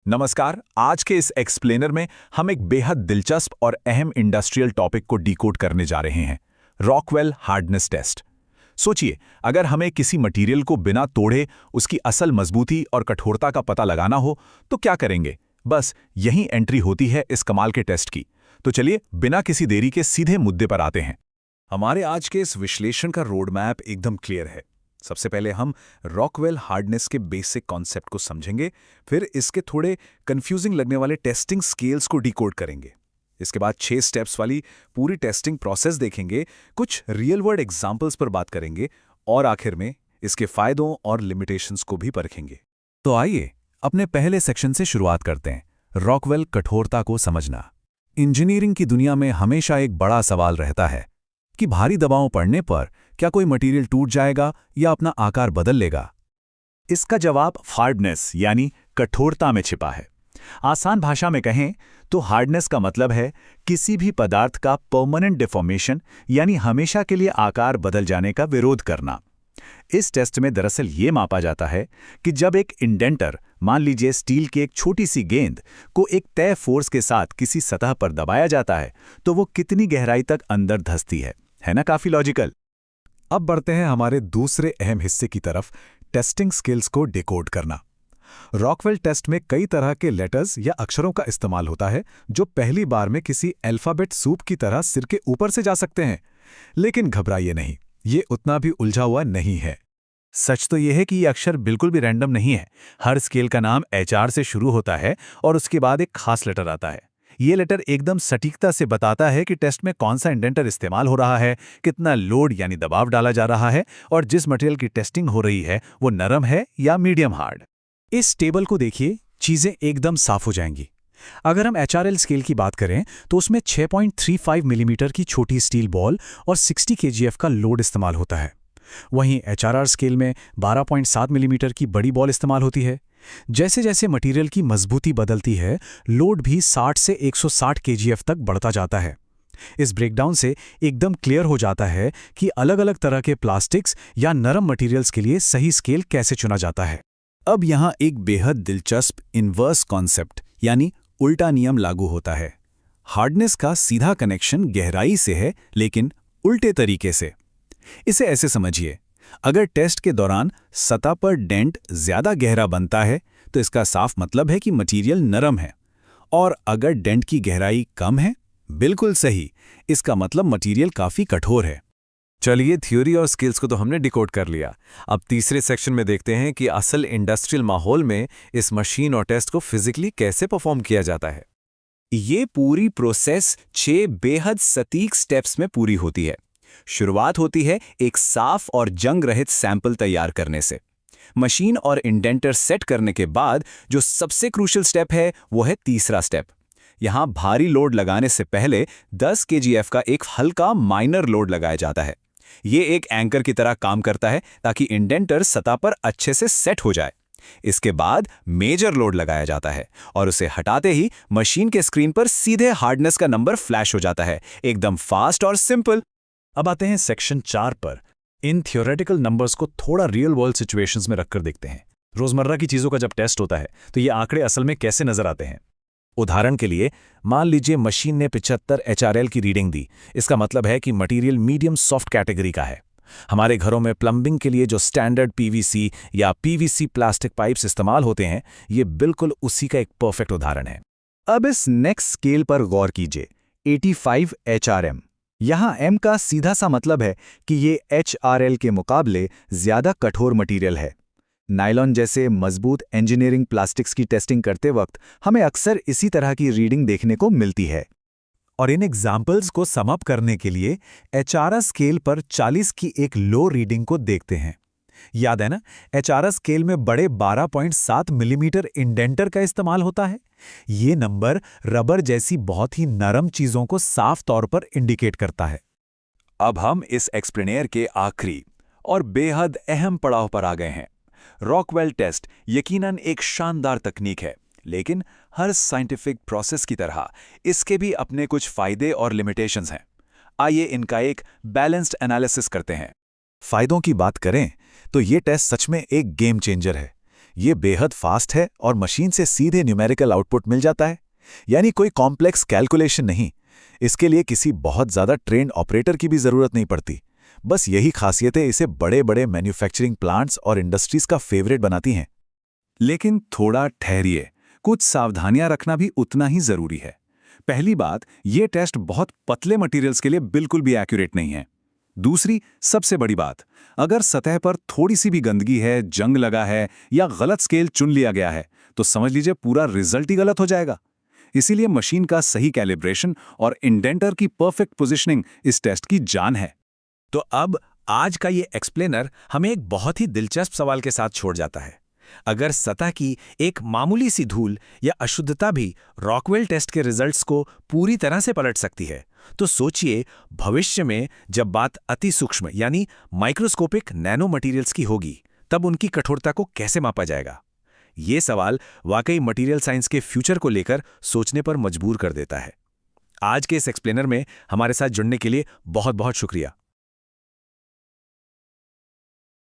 नमस्कार। आज के इस एक्सप्लेनर में हम एक बेहद दिलचस्प और अहम इंडस्ट्रियल टॉपिक को डिकोड करने जा रहे हैं, रॉकवेल हार्डनेस टेस्ट। सोचिए, अगर हमें किसी मटेरियल को बिना तोड़े उसकी असल मजबूती और कठोरता का पता लगाना हो तो क्या करेंगे? बस यही एंट्री होती है इस कमाल के टेस्ट की। तो चलिए बिना किसी देरी के सीधे मुद्दे पर आते हैं। हमारे आज के इस विश्लेषण का रोड मैप एकदम क्लियर है। सबसे पहले हम रॉकवेल हार्डनेस के बेसिक कॉन्सेप्ट को समझेंगे, फिर इसके थोड़े कंफ्यूजिंग लगने वाले टेस्टिंग स्केल्स को डिकोड करेंगे। इसके बाद 6 स्टेप्स वाली पूरी टेस्टिंग प्रोसेस देखेंगे, कुछ रियल वर्ल्ड एग्जांपल्स पर बात करेंगे और आखिर में इसके फायदों और लिमिटेशंस को भी परखेंगे। तो आइए अपने पहले सेक्शन से शुरुआत करते हैं, रॉकवेल कठोरता को समझना। इंजीनियरिंग की दुनिया में हमेशा एक बड़ा सवाल रहता है कि भारी दबाव पड़ने पर क्या कोई मटेरियल टूट जाएगा या अपना आकार बदल लेगा। इसका जवाब हार्डनेस यानी कठोरता में छिपा है। आसान भाषा में कहें तो हार्डनेस का मतलब है किसी भी पदार्थ का परमानेंट डिफॉर्मेशन यानी हमेशा के लिए आकार बदल जाने का विरोध करना। इस टेस्ट में दरअसल ये मापा जाता है कि जब एक इंडेंटर, मान लीजिए स्टील की एक छोटी सी गेंद, को एक तय फोर्स के साथ किसी सतह पर दबाया जाता है तो वो कितनी गहराई तक अंदर धंसती है ना? काफी लॉजिकल। अब बढ़ते हैं हमारे दूसरे अहम हिस्से की तरफ, टेस्टिंग स्किल्स को डिकोड करना। रॉकवेल टेस्ट में कई तरह के लेटर्स या अक्षरों का इस्तेमाल होता है जो पहली बार में किसी अल्फाबेट सूप की तरह सिर के ऊपर से जा सकते हैं। लेकिन घबराइए नहीं, ये उतना भी उलझा हुआ नहीं है। सच तो यह है कि ये अक्षर बिल्कुल भी रैंडम नहीं है। हर स्केल का नाम HR से शुरू होता है और उसके बाद एक खास लेटर आता है। ये लेटर एकदम सटीकता से बताता है कि टेस्ट में कौन सा इंडेंटर इस्तेमाल हो रहा है, कितना लोड यानी दबाव डाला जा रहा है और जिस मटेरियल की टेस्टिंग हो रही है वो नरम है या मीडियम हार्ड। इस टेबल को देखिए, चीजें एकदम साफ हो जाएंगी। अगर हम HRL स्केल की बात करें तो उसमें 6.35 मिलीमीटर की छोटी स्टील बॉल और 60 kgf का लोड इस्तेमाल होता है। वहीं HRR स्केल में 12.7 मिलीमीटर की बड़ी बॉल इस्तेमाल होती है। जैसे जैसे मटेरियल की मजबूती बदलती है, लोड भी 60 से 160 kgf तक बढ़ता जाता है। इस ब्रेकडाउन से एकदम क्लियर हो जाता है कि अलग-अलग तरह के प्लास्टिक्स या नरम मटेरियल्स के लिए सही स्केल कैसे चुना जाता है। अब यहाँ एक बेहद दिलचस्प इन्वर्स कॉन्सेप्ट यानी उल्टा नियम लागू होता है। हार्डनेस का सीधा कनेक्शन गहराई से है, लेकिन उल्टे तरीके से। इसे ऐसे समझिए, अगर टेस्ट के दौरान सतह पर डेंट ज्यादा गहरा बनता है तो इसका साफ मतलब है कि मटेरियल नरम है, और अगर डेंट की गहराई कम है, बिल्कुल सही, इसका मतलब मटेरियल काफी कठोर है। चलिए, थ्योरी और स्किल्स को तो हमने डिकोड कर लिया। अब तीसरे सेक्शन में देखते हैं कि असल इंडस्ट्रियल माहौल में इस मशीन और टेस्ट को फिजिकली कैसे परफॉर्म किया जाता है। ये पूरी प्रोसेस 6 बेहद सटीक स्टेप्स में पूरी होती है। शुरुआत होती है एक साफ और जंग रहित सैंपल तैयार करने से। मशीन और इंडेंटर सेट करने के बाद जो सबसे क्रूशियल स्टेप है वो है तीसरा स्टेप। यहां भारी लोड लगाने से पहले 10 kgf का एक हल्का माइनर लोड लगाया जाता है। ये एक एंकर की तरह काम करता है ताकि इंडेंटर सतह पर अच्छे से सेट हो जाए। इसके बाद मेजर लोड लगाया जाता है और उसे हटाते ही मशीन के स्क्रीन पर सीधे हार्डनेस का नंबर फ्लैश हो जाता है, एकदम फास्ट और सिंपल। अब आते हैं सेक्शन 4 पर। इन थियोरेटिकल नंबर्स को थोड़ा रियल वर्ल्ड सिचुएशंस में रखकर देखते हैं। रोजमर्रा की चीजों का जब टेस्ट होता है तो ये आंकड़े असल में कैसे नजर आते हैं। उदाहरण के लिए, मान लीजिए मशीन ने 75 HRL की रीडिंग दी। इसका मतलब है कि मटेरियल मीडियम सॉफ्ट कैटेगरी का है। हमारे घरों में प्लम्बिंग के लिए जो स्टैंडर्ड PVC या PVC प्लास्टिक पाइप्स इस्तेमाल होते हैं, ये बिल्कुल उसी का एक परफेक्ट उदाहरण है। अब इस नेक्स्ट स्केल पर गौर कीजिए, 85 HRM। यहाँ M का सीधा सा मतलब है कि ये HRL के मुकाबले ज्यादा कठोर मटेरियल है। नायलॉन जैसे मजबूत इंजीनियरिंग प्लास्टिक्स की टेस्टिंग करते वक्त हमें अक्सर इसी तरह की रीडिंग देखने को मिलती है। और इन एग्जाम्पल्स को सम अप करने के लिए HRS स्केल पर 40 की एक लो रीडिंग को देखते हैं। याद है ना, HRS स्केल में बड़े 12.7 मिलीमीटर इंडेंटर का इस्तेमाल होता है। ये नंबर रबर जैसी बहुत ही नरम चीजों को साफ तौर पर इंडिकेट करता है। अब हम इस एक्सप्लेनेयर के आखिरी और बेहद अहम पड़ाव पर आ गए हैं। रॉकवेल टेस्ट यकीनन एक शानदार तकनीक है, लेकिन हर साइंटिफिक प्रोसेस की तरह इसके भी अपने कुछ फायदे और लिमिटेशंस हैं। आइए इनका एक बैलेंस्ड एनालिसिस करते हैं। फायदों की बात करें तो ये टेस्ट सच में एक गेम चेंजर है। ये बेहद फास्ट है और मशीन से सीधे न्यूमेरिकल आउटपुट मिल जाता है, यानी कोई कॉम्प्लेक्स कैलकुलेशन नहीं। इसके लिए किसी बहुत ज़्यादा ट्रेन्ड ऑपरेटर की भी ज़रूरत नहीं पड़ती। बस यही खासियतें इसे बड़े बड़े मैन्युफैक्चरिंग प्लांट्स और इंडस्ट्रीज का फेवरेट बनाती हैं। लेकिन थोड़ा ठहरिए, कुछ सावधानियां रखना भी उतना ही ज़रूरी है। पहली बात, ये टेस्ट बहुत पतले मटेरियल्स के लिए बिल्कुल भी एक्यूरेट नहीं है। दूसरी सबसे बड़ी बात, अगर सतह पर थोड़ी सी भी गंदगी है, जंग लगा है या गलत स्केल चुन लिया गया है, तो समझ लीजिए पूरा रिजल्ट ही गलत हो जाएगा। इसीलिए मशीन का सही कैलिब्रेशन और इंडेंटर की परफेक्ट पोजीशनिंग इस टेस्ट की जान है। तो अब आज का ये एक्सप्लेनर हमें एक बहुत ही दिलचस्प सवाल के साथ छोड़ जाता है। अगर सतह की एक मामूली सी धूल या अशुद्धता भी रॉकवेल टेस्ट के रिजल्ट्स को पूरी तरह से पलट सकती है, तो सोचिए भविष्य में जब बात अति सूक्ष्म यानी माइक्रोस्कोपिक नैनो मटेरियल्स की होगी, तब उनकी कठोरता को कैसे मापा जाएगा। ये सवाल वाकई मटेरियल साइंस के फ्यूचर को लेकर सोचने पर मजबूर कर देता है। आज के इस एक्सप्लेनर में हमारे साथ जुड़ने के लिए बहुत बहुत शुक्रिया।